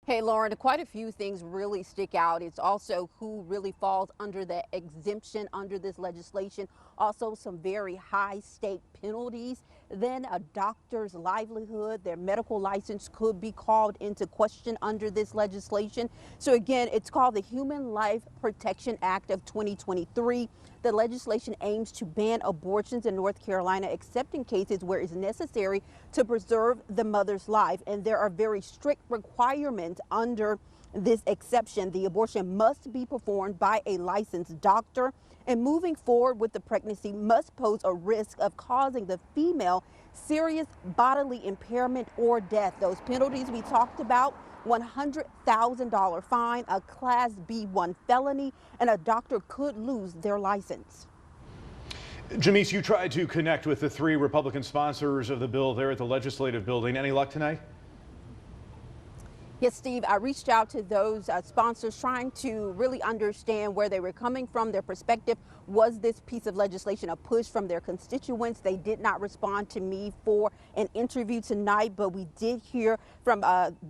Hey, Lauren, quite a few things really stick out. It's also who really falls under the exemption under this legislation. Also, some very high stake penalties. Then a doctor's livelihood, their medical license could be called into question under this legislation. So again, it's called the Human Life Protection Act of 2023. The legislation aims to ban abortions in North Carolina, except in cases where it's necessary to preserve the mother's life. And there are very strict requirements under this exception. The abortion must be performed by a licensed doctor, and moving forward with the pregnancy must pose a risk of causing the female serious bodily impairment or death. Those penalties we talked about: $100,000 fine, a Class B1 felony, and a doctor could lose their license. Jamise, you tried to connect with the three Republican sponsors of the bill there at the legislative building. Any luck tonight? Yes, Steve, I reached out to those sponsors trying to really understand where they were coming from, their perspective. Was this piece of legislation a push from their constituents? They did not respond to me for an interview tonight, but we did hear from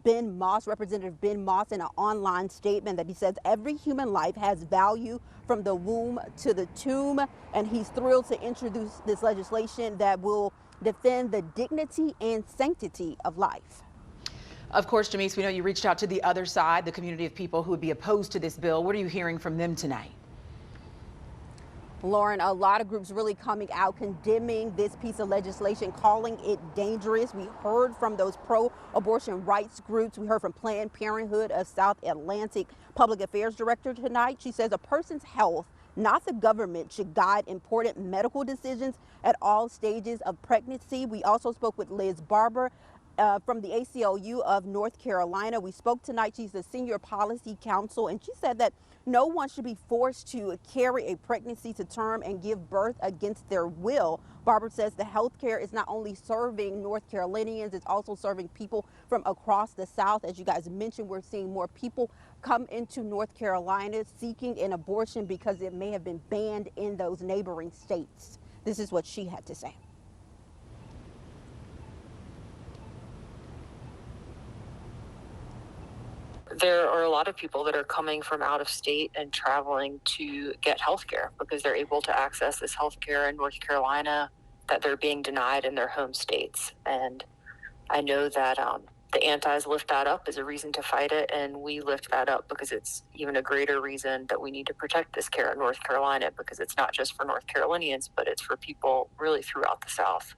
Ben Moss, Representative Ben Moss, in an online statement that he says every human life has value from the womb to the tomb, and he's thrilled to introduce this legislation that will defend the dignity and sanctity of life. Of course, Jamise, we know you reached out to the other side, the community of people who would be opposed to this bill. What are you hearing from them tonight? Lauren, a lot of groups really coming out condemning this piece of legislation, calling it dangerous. We heard from those pro-abortion rights groups. We heard from Planned Parenthood, a South Atlantic public affairs director tonight. She says a person's health, not the government, should guide important medical decisions at all stages of pregnancy. We also spoke with Liz Barber from the ACLU of North Carolina. We spoke tonight. She's the senior policy counsel, and she said that no one should be forced to carry a pregnancy to term and give birth against their will. Barber says the health care is not only serving North Carolinians, it's also serving people from across the South. As you guys mentioned, we're seeing more people come into North Carolina seeking an abortion because it may have been banned in those neighboring states. This is what she had to say. There are a lot of people that are coming from out of state and traveling to get health care because they're able to access this health care in North Carolina that they're being denied in their home states. And I know that the antis lift that up as a reason to fight it, and we lift that up because it's even a greater reason that we need to protect this care in North Carolina, because it's not just for North Carolinians, but it's for people really throughout the South.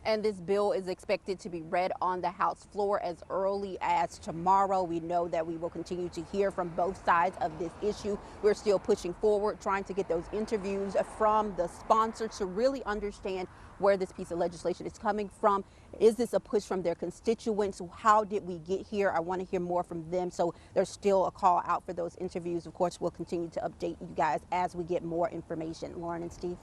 And this bill is expected to be read on the House floor as early as tomorrow. We know that we will continue to hear from both sides of this issue. We're still pushing forward, trying to get those interviews from the sponsors to really understand where this piece of legislation is coming from. Is this a push from their constituents? How did we get here? I want to hear more from them. So there's still a call out for those interviews. Of course, we'll continue to update you guys as we get more information. Lauren and Steve.